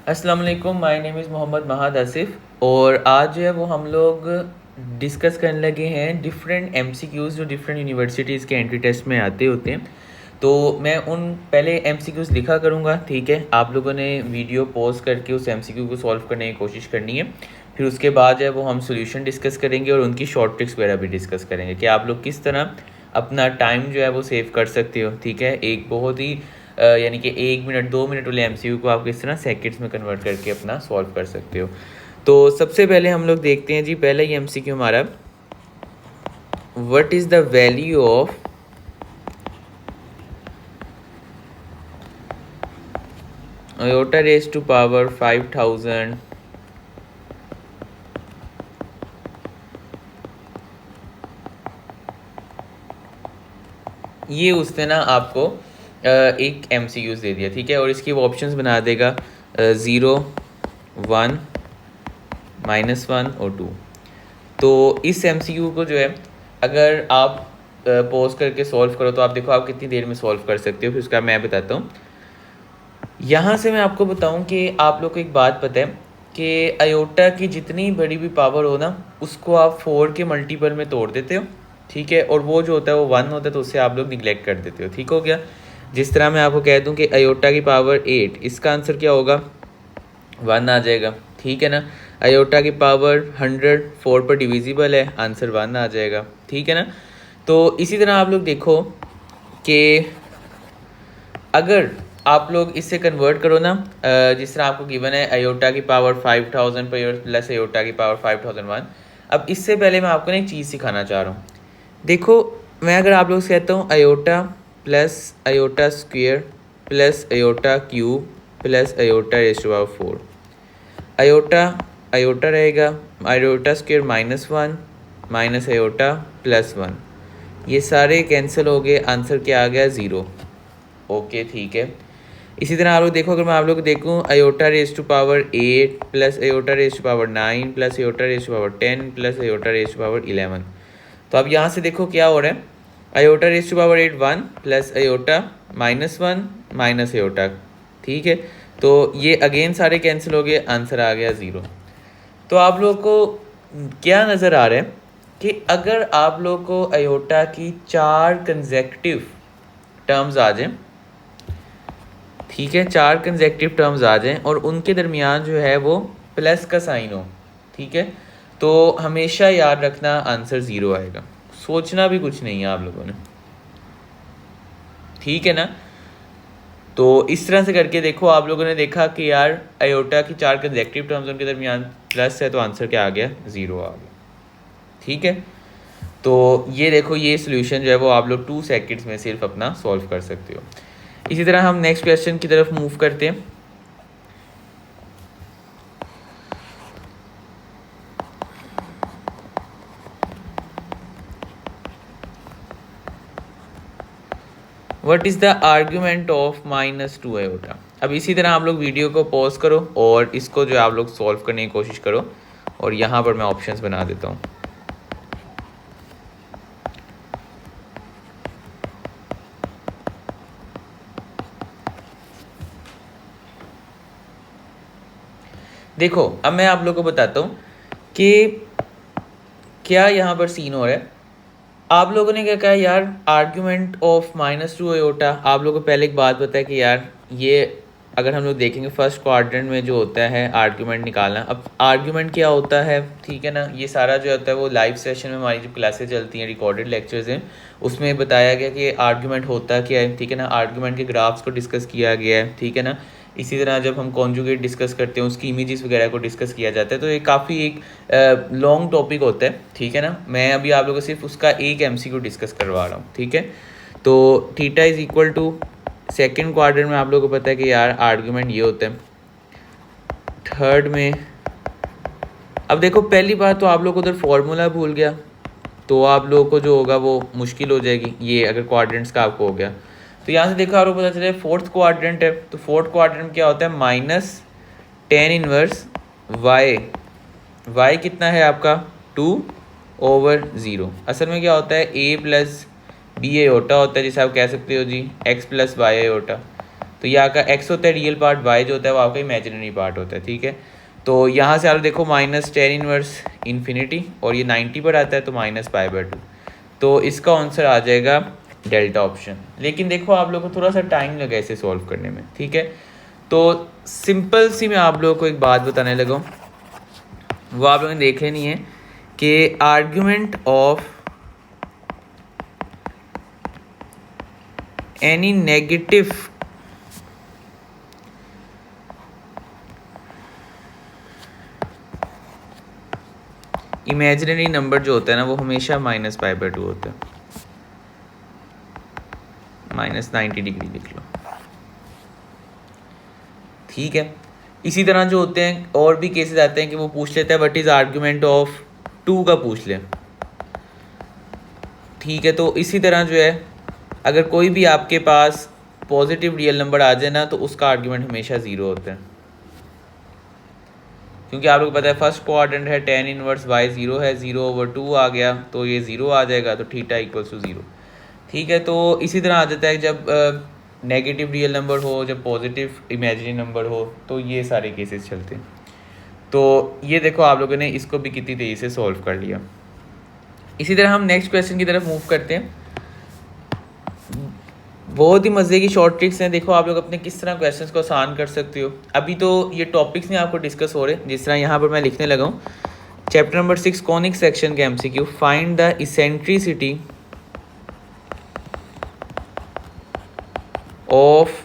अस्सलाम वालेकुम, my name is Mohammad Mahad Asif और आज जो है वो हम लोग डिस्कस करने लगे हैं डिफरेंट एमसीक्यूज़ जो डिफरेंट यूनिवर्सिटीज़ के एंट्री टेस्ट में आते होते हैं। तो मैं उन पहले एमसीक्यूज़ लिखा करूँगा, ठीक है। आप लोगों ने वीडियो पॉज करके उस एमसीक्यू को सॉल्व करने की कोशिश करनी है। फिर उसके बाद जो है वो हम सोल्यूशन डिस्कस करेंगे और उनकी शॉर्ट ट्रिक्स वगैरह भी डिस्कस करेंगे कि आप लोग किस तरह अपना टाइम जो है वो सेव कर सकते हो, ठीक है। एक बहुत ही यानी कि 1 मिनट 2 मिनट वाले एमसीक्यू को आप किस तरह सेकंड्स में कन्वर्ट करके अपना सॉल्व कर सकते हो। तो सबसे पहले हम लोग देखते हैं जी, पहला ही एमसीक्यू हमारा, what is the value of iota raise to power 5000 ये उसने ना आपको एक एमसीक्यूज दे दिया, ठीक है। और इसकी वो ऑप्शंस बना देगा 0 1 -1 और 2। तो इस एमसीक्यू को जो है अगर आप पॉज करके सॉल्व करो तो आप देखो आप कितनी देर में सॉल्व कर सकते हो। फिर उसका मैं बताता हूँ। यहाँ से मैं आपको बताऊँ कि आप लोग को एक बात पता है कि अयोटा की जितनी बड़ी भी पावर हो ना, उसको आप 4 के मल्टीपल में तोड़ देते हो, ठीक है। और वो जो होता है वो 1 होता है, तो उससे आप लोग निगलेक्ट कर देते हो, ठीक हो गया। जिस तरह मैं आपको कह दूँ कि अयोटा की पावर 8, इसका आंसर क्या होगा, 1 आ जाएगा, ठीक है ना। अयोटा की पावर 100 4 पर डिविजिबल है, आंसर 1 आ जाएगा, ठीक है ना। तो इसी तरह आप लोग देखो कि अगर आप लोग इससे कन्वर्ट करो ना, जिस तरह आपको गिवन है अयोटा की पावर 5000 प्लस अयोटा की पावर 5001। अब इससे पहले मैं आपको ना एक चीज़ सिखाना चाह रहा हूँ। देखो, मैं अगर आप लोग से कहता हूँ iota plus iota square plus iota cube plus iota raise to power 4, iota iota रहेगा, अयोटा स्क्वेयर -1 माइनस अयोटा +1, ये सारे कैंसिल हो गए, आंसर क्या आ गया, 0। ओके, ठीक है। इसी तरह आप लोग देखो, अगर मैं आप लोग को देखूँ iota raise to power 8 plus iota raise to power 9 plus iota raise to power 10 plus iota raise to power 11। तो अब यहाँ से देखो क्या हो रहा है, iota raise to power 8 1 plus iota -1 minus iota, ठीक है। तो ये अगेन सारे कैंसिल हो गए, आंसर आ गया 0। तो आप लोग को क्या नज़र आ रहा है कि अगर आप लोग को अयोटा की 4 कंसेक्यूटिव टर्म्स आ जाएं, ठीक है, 4 कंसेक्यूटिव टर्म्स आ जाएं और उनके दरमियान जो है वो प्लस का साइन हो, ठीक है, तो हमेशा याद रखना आंसर 0 आएगा। सोचना भी कुछ नहीं है आप लोगों ने, ठीक है ना। तो इस तरह से करके देखो, आप लोगों ने देखा कि यार अयोटा की 4 कंसेक्यूटिव टर्म्स उनके दरमियान प्लस है, तो आंसर क्या आ गया, 0 आ गया, ठीक है। तो ये देखो, ये सोल्यूशन जो है वो आप लोग 2 सेकंड्स में सिर्फ अपना सॉल्व कर सकते हो। इसी तरह हम नेक्स्ट क्वेश्चन की तरफ मूव करते हैं। What is the argument of -2 iota. अब इसी तरह आप लोग वीडियो को पॉज करो और इसको जो आप लोग सॉल्व करने की कोशिश करो, और यहाँ पर मैं ऑप्शंस बना देता हूँ। देखो, अब मैं आप लोगों को बताता हूँ कि क्या यहाँ पर सीन हो रहा है। आप लोगों ने क्या कहा यार, आर्ग्यूमेंट ऑफ -2 आयोटा। आप लोगों को पहले एक बात पता है कि यार ये अगर हम लोग देखेंगे फर्स्ट क्वाड्रेंट में जो होता है आर्ग्यूमेंट निकालना। अब आर्ग्यूमेंट क्या होता है, ठीक है ना, ये सारा जो होता है वो लाइव सेशन में हमारी जो क्लासेस चलती हैं, रिकॉर्डेड लेक्चर्स हैं, उसमें बताया गया कि आर्ग्यूमेंट होता क्या है, ठीक है ना। आर्ग्यूमेंट के ग्राफ्स को डिस्कस किया गया है, ठीक है ना। इसी तरह जब हम कॉन्जुगेट डिस्कस करते हैं उसकी इमेजेस वगैरह को डिस्कस किया जाता है। तो ये काफ़ी एक लॉन्ग टॉपिक होता है, ठीक है ना। मैं अभी आप लोगों को सिर्फ उसका एक एमसीक्यू डिस्कस करवा रहा हूँ, ठीक है। तो theta is equal to second quadrant में आप लोगों को पता है कि यार आर्ग्यूमेंट ये होता है। थर्ड में अब देखो, पहली बात तो आप लोग उधर फॉर्मूला भूल गया, तो आप लोगों को जो होगा वो मुश्किल हो जाएगी, ये अगर क्वाड्रेंट्स का आपको हो गया। तो यहाँ से देखो आपको पता चले फोर्थ क्वाड्रेंट है, तो फोर्थ क्वाड्रेंट क्या होता है, -tan−1 y कितना है आपका 2/0। असल में क्या होता है, a + b आयोटा होता है, जिसे आप कह सकते हो जी x + y आयोटा। तो ये आपका x होता है रियल पार्ट, y जो होता है वो आपका इमेजिनरी पार्ट होता है, ठीक है। तो यहाँ से आप देखो माइनस टेन इनवर्स इन्फिनिटी और ये 90 पर आता है तो माइनस पाई बाई टू, तो इसका आंसर आ जाएगा डेल्टा ऑप्शन। लेकिन देखो आप लोगों को थोड़ा सा टाइम लगा इसे सॉल्व करने में, ठीक है। तो सिंपल सी मैं आप लोगों को एक बात बताने लगा हूँ, वो आप लोगों ने देख लेनी है कि argument of any negative imaginary number जो होता है ना वो हमेशा माइनस पाई बाई टू होता है, माइनस 90 डिग्री लिख लो, ठीक है। इसी तरह जो होते हैं और भी केसेस आते हैं कि वो पूछ लेता है what is argument of two का पूछ ले, ठीक है। तो इसी तरह जो है अगर कोई भी आपके पास पॉजिटिव रियल नंबर आ जाए ना तो उसका आर्ग्यूमेंट हमेशा ज़ीरो होता है, क्योंकि आप लोग को पता है फर्स्ट क्वाड्रेंट है टेन इनवर्स वाई ज़ीरो है, ज़ीरो ओवर टू आ गया तो ये ज़ीरो आ जाएगा, तो थीटा इक्वल्स टू ज़ीरो, ठीक है। तो इसी तरह आ जाता है जब नेगेटिव रियल नंबर हो, जब पॉजिटिव इमेजिनरी नंबर हो, तो ये सारे केसेस चलते हैं। तो ये देखो आप लोगों ने इसको भी कितनी तेज़ी से सॉल्व कर लिया। इसी तरह हम नेक्स्ट क्वेश्चन की तरफ मूव करते हैं। बहुत ही मज़े की शॉर्ट ट्रिक्स हैं, देखो आप लोग अपने किस तरह क्वेश्चंस को आसान कर सकते हो। अभी तो ये टॉपिक्स नहीं आपको डिस्कस हो रहे, जिस तरह यहाँ पर मैं लिखने लगा हूँ चैप्टर नंबर 6 कॉनिक सेक्शन के MCQ, find the eccentricity of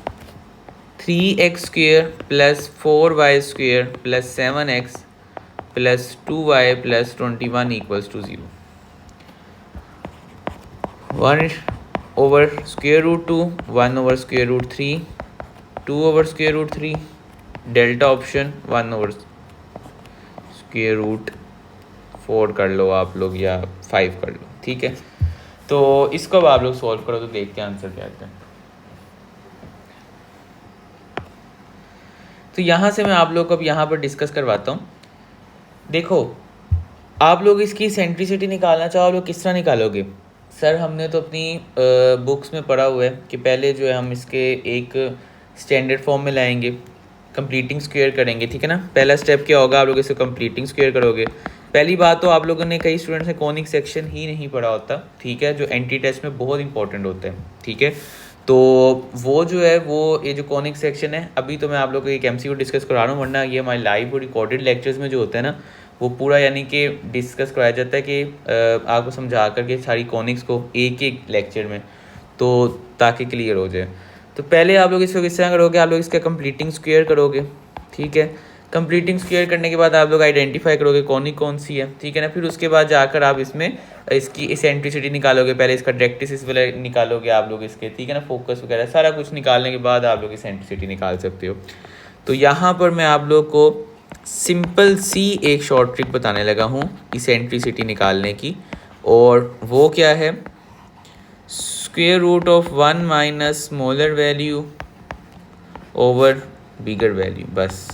3x square plus 4y square plus 7x plus 2y plus 21 equals to 0। 1 over square root 2, 1 over square root 3, 2 over square root 3, delta option 1 over square root 4 कर लो आप लोग या 5 कर लो, ठीक है। तो इसको अब आप लोग सॉल्व करो तो देखते हैं आंसर क्या आता है। तो यहाँ से मैं आप लोग को अब यहाँ पर डिस्कस करवाता हूँ। देखो आप लोग इसकी सेंट्रिसिटी निकालना चाहो, आप लोग किस तरह निकालोगे? सर हमने तो अपनी बुक्स में पढ़ा हुआ है कि पहले जो है हम इसके एक स्टैंडर्ड फॉर्म में लाएंगे, कंप्लीटिंग स्क्वायर करेंगे, ठीक है ना। पहला स्टेप क्या होगा, आप लोग इसे कंप्लीटिंग स्क्वायर करोगे। पहली बात तो आप लोगों ने, कई स्टूडेंट्स ने कॉनिक सेक्शन ही नहीं पढ़ा होता, ठीक है, जो एंटी टेस्ट में बहुत इंपॉर्टेंट होता है, ठीक है। तो वो जो है वो ये जो कॉनिक सेक्शन है, अभी तो मैं आप लोग को एक एमसीक्यू डिस्कस करा रहा हूँ, वरना ये हमारे लाइव और रिकॉर्डेड लेक्चर्स में जो होता है ना वो पूरा यानी कि डिस्कस कराया जाता है कि आपको समझा करके सारी कॉनिक्स को एक एक लेक्चर में, तो ताकि क्लियर हो जाए। तो पहले आप लोग इसको किस तरह करोगे, आप लोग इसका कंप्लीटिंग स्क्वायर करोगे, ठीक है। कंप्लीटिंग स्क्वायर करने के बाद आप लोग आइडेंटिफाई करोगे कॉनिक कौन सी है, ठीक है ना। फिर उसके बाद जाकर आप इसमें इसकी इसेंट्रिसिटी निकालोगे, पहले इसका डायरेक्ट्रिसिस वाला निकालोगे आप लोग इसके, ठीक है ना, फोकस वगैरह सारा कुछ निकालने के बाद आप लोग इसेंट्रिसिटी निकाल सकते हो। तो यहाँ पर मैं आप लोग को सिंपल सी एक शॉर्ट ट्रिक बताने लगा हूँ इसेंट्रिसिटी निकालने की, और वो क्या है, square root of 1 minus smaller value over bigger value, बस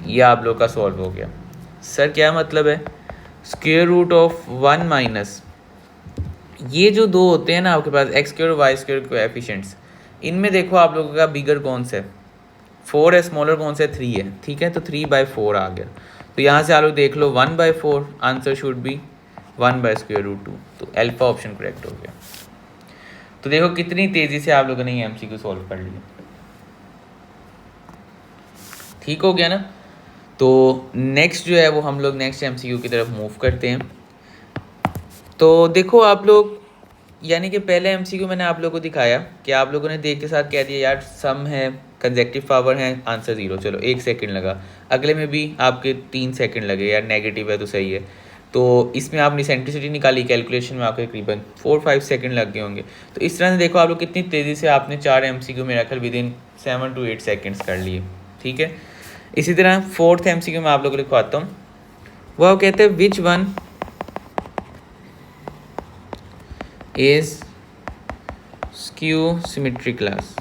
ये आप लोग का सॉल्व हो गया। सर क्या मतलब है, स्क्वायर रूट ऑफ 1 माइनस, ये जो दो होते हैं ना आपके पास एक्स स्क्वायर और वाई स्क्वायर कोएफिशिएंट्स, इनमें देखो आप लोगों का बिगर कौन सा है, 4 है, स्मॉलर कौन सा है, 3 है, ठीक है। तो 3/4 आ गया। तो यहाँ से आप लोग देख लो 1/4, आंसर शुड बी 1/√2, तो अल्फा ऑप्शन करेक्ट हो गया। तो देखो कितनी तेज़ी से आप लोगों ने ये एमसीक्यू सॉल्व कर लिया, ठीक हो गया ना। तो नेक्स्ट जो है वो हम लोग नेक्स्ट एमसीक्यू की तरफ मूव करते हैं। तो देखो आप लोग, यानी कि पहले एमसीक्यू मैंने आप लोगों को दिखाया कि आप लोगों ने देख के साथ कह दिया यार सम है, कंजेक्टिव पावर है, आंसर 0, चलो 1 सेकंड लगा। अगले में भी आपके 3 सेकंड लगे, यार नेगेटिव है तो सही है। तो इसमें आपने सेंट्रिसिटी निकाली, कैलकुलेशन में आपके तकरीबन 4-5 सेकंड लग गए होंगे। तो इस तरह से देखो आप लोग कितनी तेज़ी से आपने 4 एमसीक्यू मेरा ख्याल विदिन 7 to 8 सेकेंड्स कर लिए, ठीक है। इसी तरह फोर्थ एमसीक्यू में आप लोगों को लिखवाता हूँ, वह कहते हैं which one is skew symmetry class.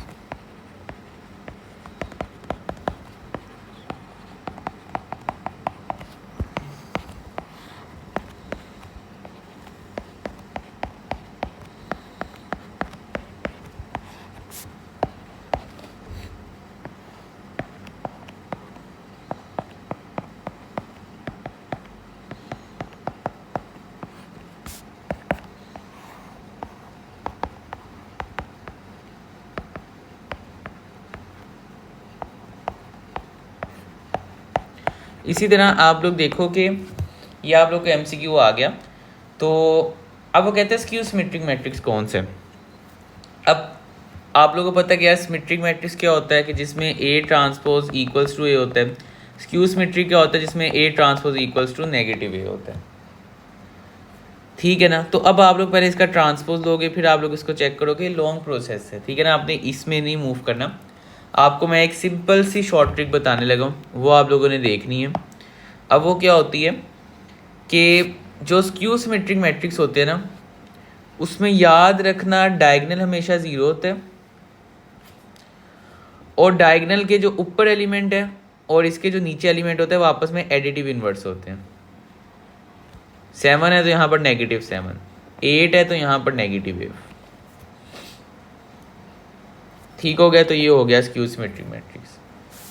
इसी तरह आप लोग देखो कि ये आप लोग का MCQ आ गया। तो अब वो कहते हैं स्क्यू सिमेट्रिक मैट्रिक्स कौन से। अब आप लोगों को पता क्या है सिमेट्रिक मैट्रिक्स क्या होता है कि जिसमें A transpose equals to A होता है। स्क्यू सिमेट्रिक क्या होता है जिसमें A transpose equals to negative A होता है। ठीक है ना। तो अब आप लोग पहले इसका ट्रांसपोज लोगे, फिर आप लोग इसको चेक करोगे, लॉन्ग प्रोसेस है। ठीक है ना, आपने इसमें नहीं मूव करना। आपको मैं एक सिंपल सी शॉर्ट ट्रिक बताने लगा हूँ, वो आप लोगों ने देखनी है। अब वो क्या होती है कि जो स्क्यू सिमेट्रिक मैट्रिक्स होते हैं ना, उसमें याद रखना डायगोनल हमेशा 0 होते हैं, और डायगोनल के जो ऊपर एलिमेंट है और इसके जो नीचे एलिमेंट होते हैं वो आपस में एडिटिव इन्वर्स होते हैं। 7 है तो यहाँ पर -7, 8 है तो यहाँ पर -8। ठीक हो गया। तो ये हो गया स्क्यू सिमेट्रिक मैट्रिक्स।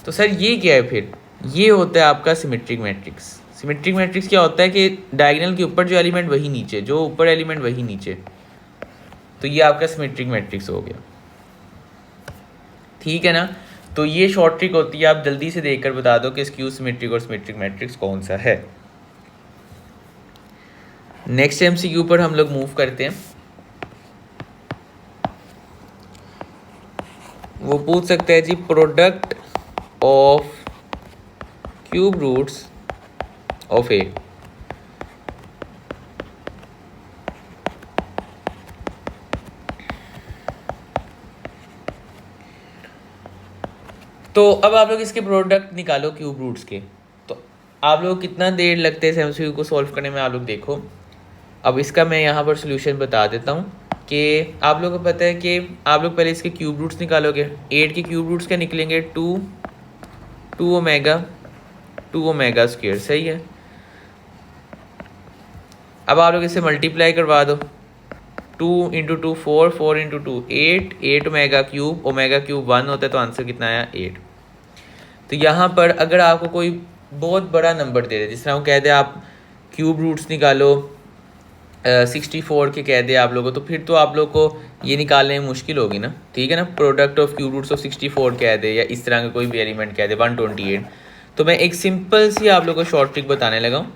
तो सर ये क्या है फिर? ये होता है आपका सिमेट्रिक मैट्रिक्स। सिमेट्रिक मैट्रिक्स क्या होता है कि डायगोनल के ऊपर जो एलिमेंट वही नीचे, जो ऊपर एलिमेंट वही नीचे। तो ये आपका सिमेट्रिक मैट्रिक्स हो गया। ठीक है ना। तो ये शॉर्ट ट्रिक होती है, आप जल्दी से देखकर बता दो कि स्क्यू सिमेट्रिक और सिमेट्रिक मैट्रिक्स कौन सा है। नेक्स्ट MCQ पर हम लोग मूव करते हैं। वो पूछ सकते हैं जी product of cube roots of A। तो अब आप लोग इसके प्रोडक्ट निकालो क्यूब रूट्स के। तो आप लोग कितना देर लगते हैं MCQ को सॉल्व करने में, आप लोग देखो। अब इसका मैं यहाँ पर सोल्यूशन बता देता हूँ कि आप लोगों को पता है कि आप लोग पहले इसके क्यूब रूट्स निकालोगे। 8 के क्यूब रूट्स क्या निकलेंगे? 2 ओमेगा स्क्वायर। सही है। अब आप लोग इसे मल्टीप्लाई करवा दो। 2 × 2 4, 4 × 2 8, 8 ओमेगा क्यूब 1 होता है, तो आंसर कितना आया? 8। तो यहाँ पर अगर आपको कोई बहुत बड़ा नंबर दे दे, जिस तरह वो कह दे आप क्यूब रूट्स निकालो 64 के कह दे आप लोगों, तो फिर तो आप लोग को ये निकालने में मुश्किल होगी ना। ठीक है ना। Product of cube roots of 64 कह दे, या इस तरह का कोई भी एलिमेंट कह दे 128। तो मैं एक सिंपल सी आप लोगों को शॉर्ट ट्रिक बताने लगा हूँ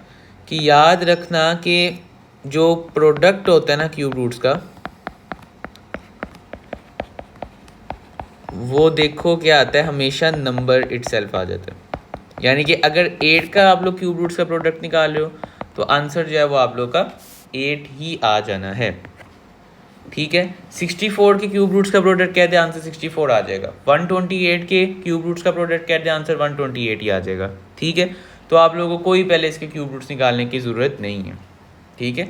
कि याद रखना कि जो प्रोडक्ट होता है ना क्यूब रूट्स का, वो देखो क्या आता है, हमेशा नंबर इटसेल्फ आ जाता है। यानी कि अगर 8 का आप लोग क्यूब रूट्स का प्रोडक्ट निकाल रहे हो तो आंसर जो है वो आप लोग का 8 ही आ जाना है। ठीक है। 64 के क्यूब रूट्स का प्रोडक्ट कह दे, आंसर 64 आ जाएगा। 128 के क्यूब रूट्स का प्रोडक्ट कह दे, आंसर 128 ही आ जाएगा। ठीक है। तो आप लोगों को कोई पहले इसके क्यूब रूट्स निकालने की ज़रूरत नहीं है। ठीक है।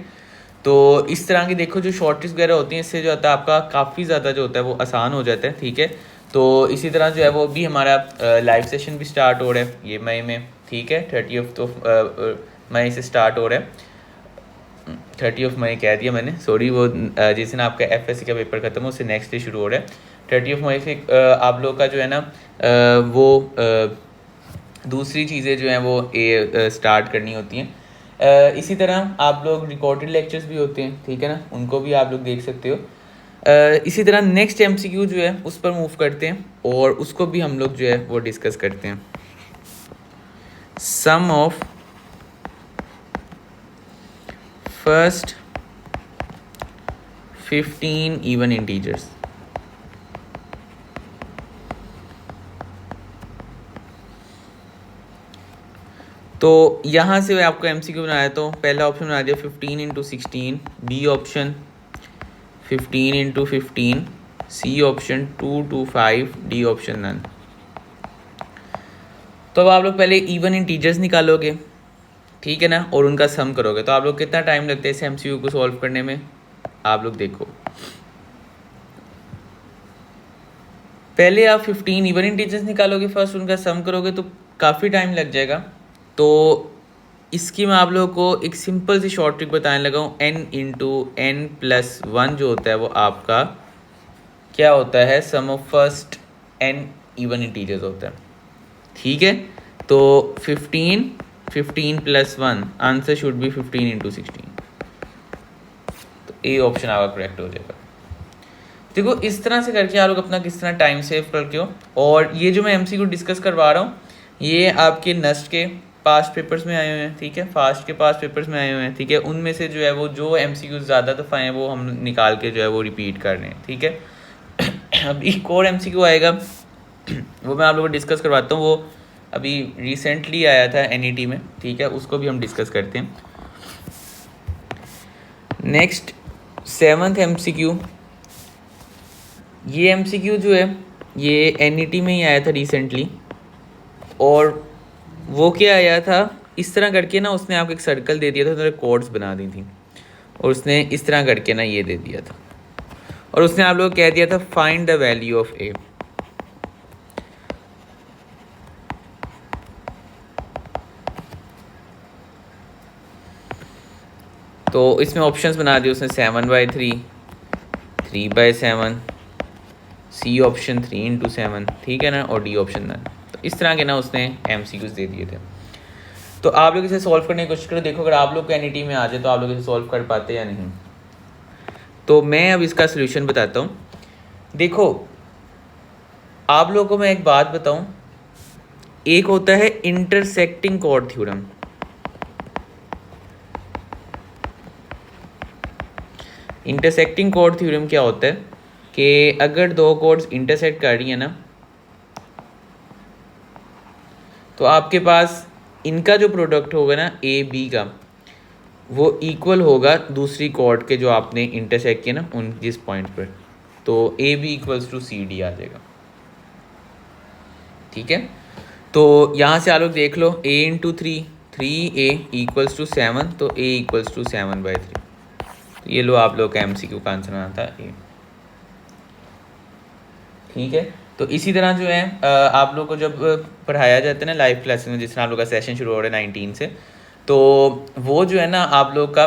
तो इस तरह की देखो जो शॉर्टेज वगैरह होती हैं, इससे जो होता है आपका काफ़ी ज़्यादा जो होता है वो आसान हो जाता है। ठीक है। तो इसी तरह जो है वो भी हमारा लाइव सेशन भी स्टार्ट हो रहा है ये मई में। ठीक है। 30 मई से स्टार्ट हो रहा है। 30 मई कह दिया मैंने, सॉरी। वो जिस दिन आपका FSC का पेपर खत्म हो उससे नेक्स्ट डे शुरू हो रहा है। 30 मई से आप लोग का जो है ना वो दूसरी चीज़ें जो हैं वो स्टार्ट करनी होती हैं। इसी तरह आप लोग रिकॉर्डेड लेक्चर्स भी होते हैं। ठीक है ना, उनको भी आप लोग देख सकते हो। इसी तरह नेक्स्ट MCQ जो है उस पर मूव करते हैं, और उसको भी हम लोग जो है वो डिस्कस करते हैं। सम ऑफ फर्स्ट 15 इवन इंटीजर्स। तो यहाँ से आपको MCQ बनाया, तो पहला ऑप्शन बना दिया 15 × 16, B option 15 × 15, C option 2 to 5, D option none. तो अब आप लोग पहले इवन इंटीजर्स निकालोगे। ठीक है ना, और उनका सम करोगे। तो आप लोग कितना टाइम लगता है इस MCQ को सॉल्व करने में, आप लोग देखो। पहले आप 15 इवन इंटीजर्स निकालोगे फर्स्ट, उनका सम करोगे तो काफ़ी टाइम लग जाएगा। तो इसकी मैं आप लोगों को एक सिंपल सी शॉर्ट ट्रिक बताने लगा हूँ। n × n+1 जो होता है वो आपका क्या होता है, sum of first n even integers होता है। ठीक है। तो 15 + 1 आंसर शुड बी 15 × 16। तो ए ऑप्शन आपका करेक्ट हो जाएगा। देखो इस तरह से करके आप लोग अपना किस तरह टाइम सेव करके हो। और ये जो मैं MCQ डिस्कस करवा रहा हूँ ये आपके नस्ट के पास्ट पेपर्स में आए हुए हैं, ठीक है, फास्ट के पास्ट पेपर्स में आए हुए हैं, ठीक है, उनमें से जो है वो जो MCQ ज़्यादा दफ़ा हैं वो हम निकाल के जो है वो रिपीट कर रहे हैं, ठीक है। अब एक और MCQ आएगा, वो मैं आप लोगों को डिस्कस करवाता हूँ, वो अभी रिसेंटली आया था NET में, ठीक है, उसको भी हम डिस्कस करते हैं। नेक्स्ट 7th MCQ, ये MCQ जो है ये NET में ही आया था रिसेंटली, और वो क्या आया था, इस तरह करके ना उसने आपको एक सर्कल दे दिया था, उन्होंने कोड्स बना दी थी, और उसने इस तरह करके ना ये दे दिया था, और उसने आप लोगों को कह दिया था find the value of A। तो इसमें ऑप्शंस बना दिए उसने 7/3, 3/7, C ऑप्शन 3/7, ठीक है ना, और D ऑप्शन नन। तो इस तरह के ना उसने MCQs दे दिए थे। तो आप लोग इसे सॉल्व करने की कोशिश करो, देखो अगर आप लोग को NET में आ जाए तो आप लोग इसे सॉल्व कर पाते या नहीं। तो मैं अब इसका सोल्यूशन बताता हूँ। देखो आप लोगों को मैं एक बात बताऊँ, एक होता है intersecting chord theorem. Intersecting chord theorem क्या होता है कि अगर दो कॉर्ड्स इंटरसेक्ट कर रही है ना, तो आपके पास इनका जो प्रोडक्ट होगा ना AB का, वो इक्वल होगा दूसरी कॉर्ड के जो आपने इंटरसेक्ट किया ना उन जिस पॉइंट पर, तो AB इक्वल्स टू CD आ जाएगा, ठीक है। तो यहाँ से आप लोग देख लो A into 3 3A equals to 7, तो A इक्वल्स टू 7/3। तो ये लो आप लोग का MCQ का आंसर आना था A, ठीक है। तो इसी तरह जो है आप लोग को जब पढ़ाया जाता है ना लाइव क्लासेस में, जिस तरह आप लोग का सेशन शुरू हो रहा है 19 से, तो वो जो है ना आप लोग का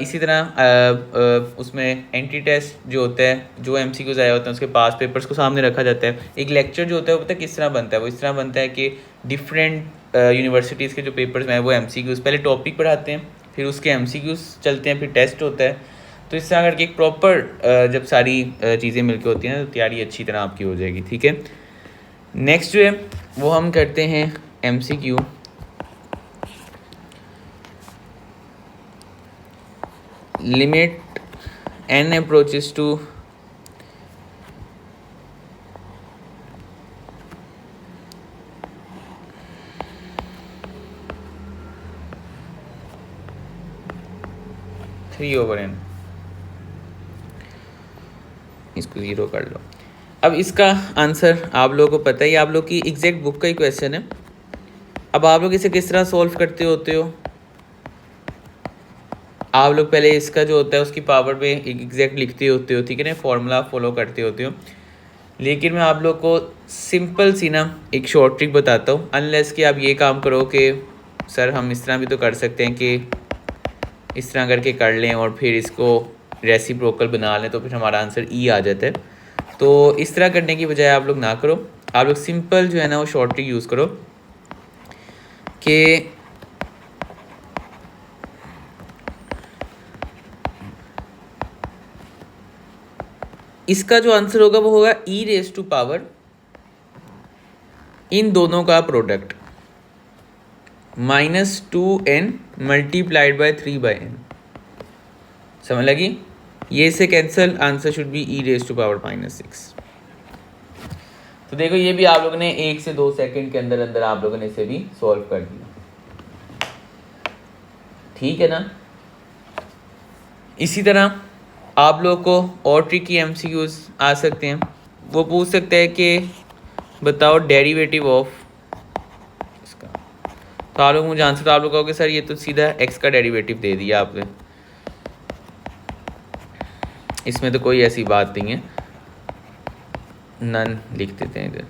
इसी तरह उसमें एंट्री टेस्ट जो होता है, जो MCQs आए होते हैं उसके पास पेपर्स को सामने रखा जाता है। एक लेक्चर जो होता है वो पता है किस तरह बनता है, वो इस तरह बनता है कि डिफरेंट यूनिवर्सिटीज़ के जो पेपर्स में है वो MCQs पहले टॉपिक पढ़ाते हैं, फिर उसके MCQs चलते हैं, फिर टेस्ट होता है। तो इस तरह करके एक प्रॉपर जब सारी चीज़ें मिलकर होती हैं तो तैयारी अच्छी तरह आपकी हो जाएगी, ठीक है। नेक्स्ट जो है वो हम करते हैं MCQ। Limit n approaches to (3/n), इसको 0 कर लो। अब इसका आंसर आप लोगों को पता ही, आप लोग की एग्जैक्ट बुक का ही क्वेश्चन है। अब आप लोग इसे किस तरह सॉल्व करते होते हो, आप लोग पहले इसका जो होता है उसकी पावर पे एग्जैक्ट लिखते होते हो, ठीक है ना, फॉर्मूला फॉलो करते होते हो। लेकिन मैं आप लोग को सिंपल सी ना एक शॉर्ट ट्रिक बताता हूँ, अनलेस कि आप ये काम करो कि सर हम इस तरह भी तो कर सकते हैं कि इस तरह करके कर लें और फिर इसको रेसिप्रोकल बना लें, तो फिर हमारा आंसर E आ जाता है। तो इस तरह करने की बजाय आप लोग ना करो, आप लोग सिंपल जो है ना वो शॉर्ट ट्रिक यूज़ करो कि इसका जो आंसर होगा वो होगा e⁻⁻, इन दोनों का product -2n multiplied by 3/n। समझ लगी? ये से cancel, answer should be e⁻⁻⁻6। तो देखो ये भी आप लोगों ने 1 से 2 सेकंड के अंदर अंदर आप लोगों ने इसे भी सॉल्व कर दिया, ठीक है ना। इसी तरह आप लोग को और ट्रिकी MCQs आ सकते हैं, वो पूछ सकते हैं कि बताओ डेरिवेटिव ऑफ इसका, तो आप लोग मुझे आंसर, तो आप लोग कहोगे सर ये तो सीधा x का डेरिवेटिव दे दिया आपने, इसमें तो कोई ऐसी बात नहीं है, नन लिख देते हैं इधर।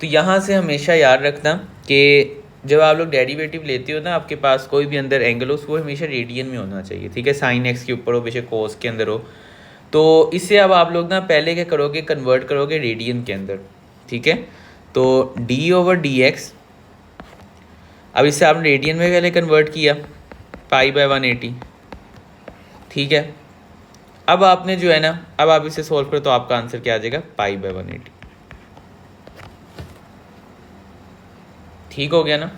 तो यहाँ से हमेशा याद रखना कि जब आप लोग डेरिवेटिव लेते हो ना, आपके पास कोई भी अंदर एंगल हो वो हमेशा रेडियन में होना चाहिए, ठीक है, साइन x के ऊपर हो, बेशक कोस के अंदर हो। तो इससे अब आप लोग ना पहले क्या करोगे, कन्वर्ट करोगे रेडियन के अंदर, ठीक है। तो d/dx, अब इससे आपने रेडियन में पहले कन्वर्ट किया π/180, ठीक है। अब आपने जो है ना, अब आप इसे सॉल्व करो तो आपका आंसर क्या आ जाएगा, π/180। ठीक हो गया ना।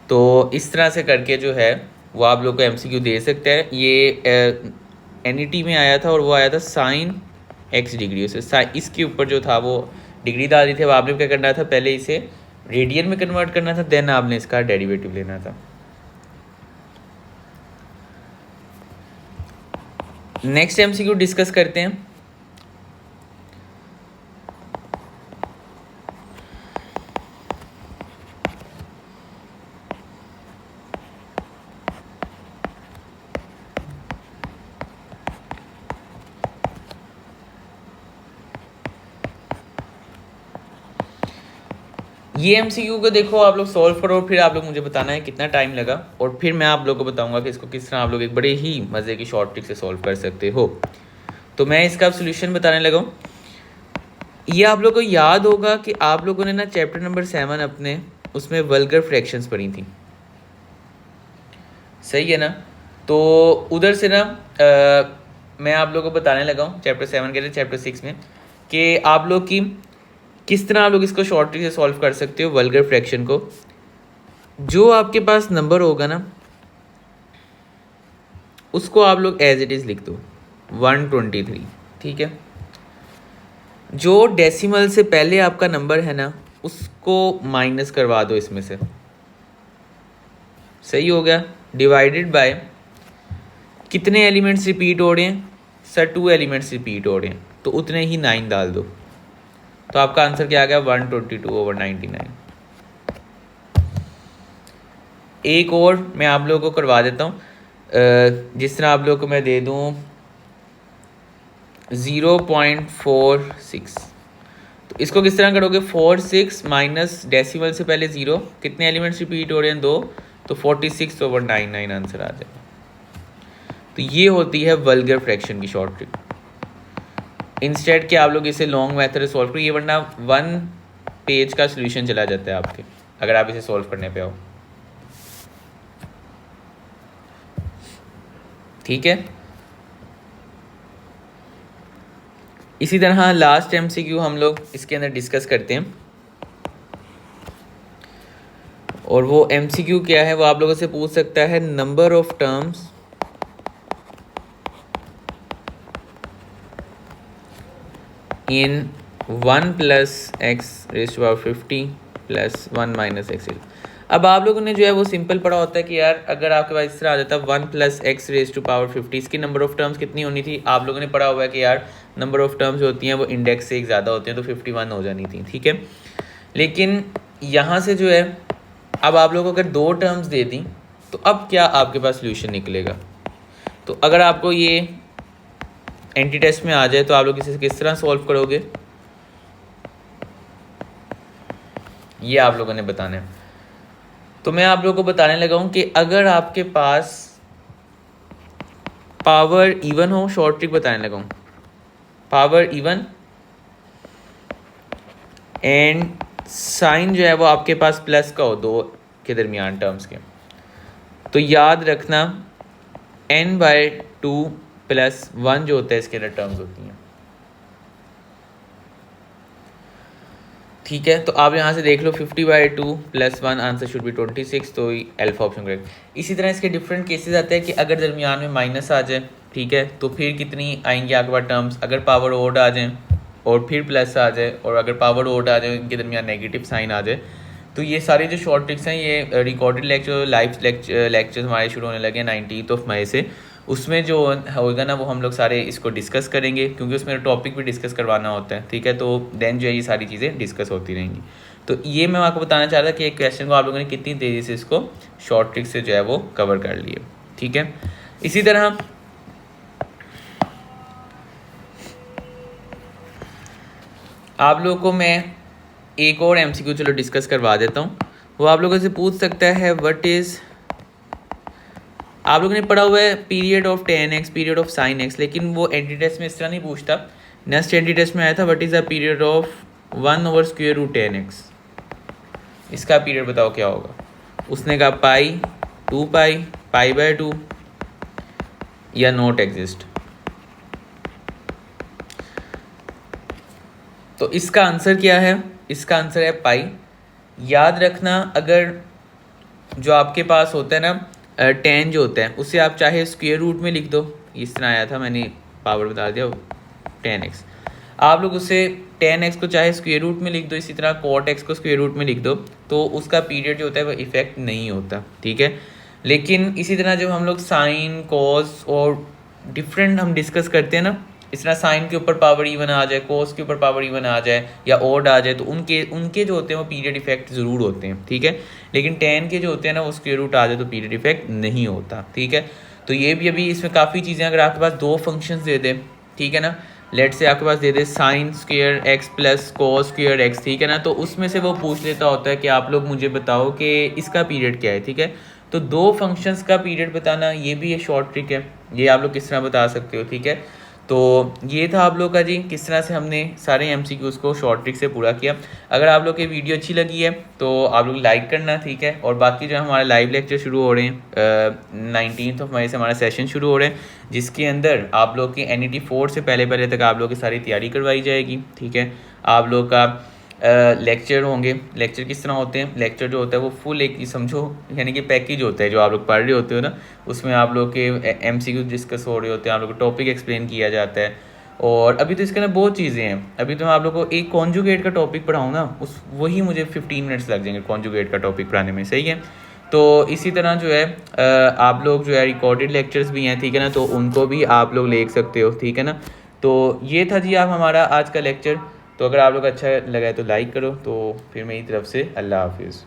तो इस तरह से करके जो है वो आप लोग को एमसीक्यू दे सकते हैं। ये एनईटी में आया था और वो आया था साइन एक्स डिग्री, उसे इसके ऊपर जो था वो डिग्री डाल दी थी। अब आपने क्या करना था, पहले इसे रेडियन में कन्वर्ट करना था, देन आपने इसका डेरिवेटिव लेना था। नेक्स्ट एमसीक्यू डिस्कस करते हैं। ये एमसीक्यू को देखो आप लोग सॉल्व करो, फिर आप लोग मुझे बताना है कितना टाइम लगा, और फिर मैं आप लोगों को बताऊंगा कि इसको किस तरह आप लोग एक बड़े ही मज़े की शॉर्ट ट्रिक से सॉल्व कर सकते हो। तो मैं इसका सोल्यूशन बताने लगा हूँ। ये आप लोग को याद होगा कि आप लोगों ने ना चैप्टर नंबर 7 अपने उसमें वल्गर फ्रैक्शंस पढ़ी थी, सही है ना। तो उधर से ना मैं आप लोगों को बताने लगा हूँ चैप्टर 7 के लिए चैप्टर 6 में कि आप लोग की किस तरह आप लोग इसको शॉर्ट ट्रिक से सॉल्व कर सकते हो वल्गर फ्रैक्शन को। जो आपके पास नंबर होगा ना उसको आप लोग एज इट इज़ लिख दो 123, ठीक है। जो डेसिमल से पहले आपका नंबर है ना उसको माइनस करवा दो इसमें से, सही हो गया। डिवाइडेड बाय कितने एलिमेंट्स रिपीट हो रहे हैं सर, 2 एलिमेंट्स रिपीट हो रहे हैं, तो उतने ही 9 डाल दो, तो आपका आंसर क्या आ गया 122/99। एक और मैं आप लोगों को करवा देता हूँ, जिस तरह आप लोगों को मैं दे दूँ 0.46, तो इसको किस तरह करोगे 46 माइनस डेसिमल से पहले 0, कितने एलिमेंट्स रिपीट हो रहे हैं 2, तो 46/99 आंसर आ जाएगा। तो ये होती है वल्गर फ्रैक्शन की शॉर्ट ट्रिक। इंस्टेड के आप लोग इसे लॉन्ग मेथड से सॉल्व करो, ये वरना 1 पेज का सोल्यूशन चला जाता है आपके अगर आप इसे सॉल्व करने पे आओ, ठीक है। इसी तरह लास्ट एमसीक्यू हम लोग इसके अंदर डिस्कस करते हैं, और वो एमसीक्यू क्या है वो आप लोगों से पूछ सकता है number of terms in 1 + x⁻50 + 1 - x। अब आप लोगों ने जो है वो सिंपल पढ़ा होता है कि यार अगर आपके पास इस तरह आ जाता है 1 + x⁻50, इसकी नंबर ऑफ टर्म्स कितनी होनी थी, आप लोगों ने पढ़ा हुआ है कि यार नंबर ऑफ टर्म्स जो होती हैं वो इंडेक्स से एक ज़्यादा होती हैं, तो 51 हो जानी थी, ठीक है। लेकिन यहाँ से जो है अब आप लोगों को अगर 2 टर्म्स दे दी तो अब क्या आपके पास सोल्यूशन निकलेगा। तो अगर आपको ये एंटी टेस्ट में आ जाए तो आप लोग इसे किस तरह सॉल्व करोगे ये आप लोगों ने बताना है। तो मैं आप लोगों को बताने लगा हूं कि अगर आपके पास पावर इवन हो, शॉर्ट ट्रिक बताने लगा हूं, पावर इवन एंड साइन जो है वो आपके पास प्लस का हो 2 के दरमियान टर्म्स के, तो याद रखना n/2 + 1 जो होता है इसके अंदर टर्म्स होती हैं, ठीक है। तो आप यहाँ से देख लो 50/2 + 1 आंसर शुड बी 26, तो अल्फा ऑप्शन करेक्ट। इसी तरह इसके डिफरेंट केसेस आते हैं कि अगर दरमियान में माइनस आ जाए, ठीक है, तो फिर कितनी आएंगी आपके पास टर्म्स, अगर पावर ओड आ जाए और फिर प्लस आ जाए, और अगर पावर ओड आ जाए इनके दरमियान नेगेटिव साइन आ जाए। तो ये सारे जो शॉर्ट ट्रिक्स हैं ये रिकॉर्डेड लेक्चर लाइव लेक्चर्स हमारे शुरू होने लगे 19 मई से, उसमें जो होगा ना वो हम लोग सारे इसको डिस्कस करेंगे, क्योंकि उसमें टॉपिक भी डिस्कस करवाना होता है, ठीक है। तो देन जो है ये सारी चीज़ें डिस्कस होती रहेंगी। तो ये मैं आपको बताना चाह रहा था कि एक क्वेश्चन को आप लोगों ने कितनी तेज़ी से इसको शॉर्ट ट्रिक से जो है वो कवर कर लिए, ठीक है। इसी तरह आप लोगों को मैं एक और एमसीक्यू चलो डिस्कस करवा देता हूँ। वो आप लोगों से पूछ सकता है व्हाट इज़, आप लोगों ने पढ़ा हुआ है period of tan x, period of sin x, लेकिन वो एंटी टेस्ट में इस तरह नहीं पूछता। नेक्स्ट एंटी टेस्ट में आया था what is the period of 1/√√ tan x, इसका पीरियड बताओ क्या होगा। उसने कहा पाई, 2π, π/2 या नॉट एग्जिस्ट। तो इसका आंसर क्या है, इसका आंसर है पाई। याद रखना, अगर जो आपके पास होता है ना टेन जो होता है उसे आप चाहे स्क्वायर रूट में लिख दो, इस तरह आया था, मैंने पावर बता दिया 10x, आप लोग उसे 10x को चाहे स्क्वायर रूट में लिख दो, इसी तरह cot x को स्क्वायर रूट में लिख दो, तो उसका पीरियड जो होता है वो इफेक्ट नहीं होता, ठीक है। लेकिन इसी तरह जब हम लोग साइन कॉस और डिफरेंट हम डिस्कस करते हैं ना, इस तरह साइन के ऊपर पावर इवन आ जाए, कोस के ऊपर पावर इवन आ जाए या ओड आ जाए, तो उनके उनके जो होते हैं वो पीरियड इफेक्ट ज़रूर होते हैं, ठीक है। लेकिन टेन के जो होते हैं ना वो स्क्वायर रूट आ जाए तो पीरियड इफेक्ट नहीं होता, ठीक है। तो ये भी अभी इसमें काफ़ी चीज़ें, अगर आपके पास दो फंक्शंस दे दे, ठीक है ना, लेट से आपके पास दे दे sine square x plus cos square x, ठीक है ना, तो उसमें से वो पूछ लेता होता है कि आप लोग मुझे बताओ कि इसका पीरियड क्या है, ठीक है। तो दो फंक्शंस का पीरियड बताना ये भी एक शॉर्ट ट्रिक है, ये आप लोग किस तरह बता सकते हो, ठीक है। तो ये था आप लोग का जी, किस तरह से हमने सारे MCQs को शॉर्ट ट्रिक से पूरा किया। अगर आप लोग की वीडियो अच्छी लगी है तो आप लोग लाइक करना, ठीक है। और बाकी जो हमारे लाइव लेक्चर शुरू हो रहे हैं 19 मई से हमारा सेशन शुरू हो रहे हैं, जिसके अंदर आप लोग की NET 4 से पहले तक आप लोग की सारी तैयारी करवाई जाएगी, ठीक है। आप लोग का लेक्चर होंगे। लेक्चर किस तरह होते हैं, लेक्चर जो होता है वो फुल एक समझो यानी कि पैकेज होता है, जो आप लोग पढ़ रहे होते हो ना, उसमें आप लोग के MCQ डिस्कस हो रहे होते हैं, आप लोग को टॉपिक एक्सप्लेन किया जाता है। और अभी तो इसके अंदर बहुत चीज़ें हैं, अभी तो मैं आप लोग को एक कॉन्जुगेट का टॉपिक पढ़ाऊँ ना, उस वही मुझे 15 मिनट्स लग जाएंगे कॉन्जुगेट का टॉपिक पढ़ाने में, सही है। तो इसी तरह जो है आप लोग जो है रिकॉर्डेड लेक्चर्स भी हैं, ठीक है ना, तो उनको भी आप लोग ले सकते हो, ठीक है ना। तो ये था जी आप हमारा आज का लेक्चर। तो अगर आप लोग अच्छा लगा है तो लाइक करो, तो फिर मेरी तरफ से अल्लाह हाफिज़।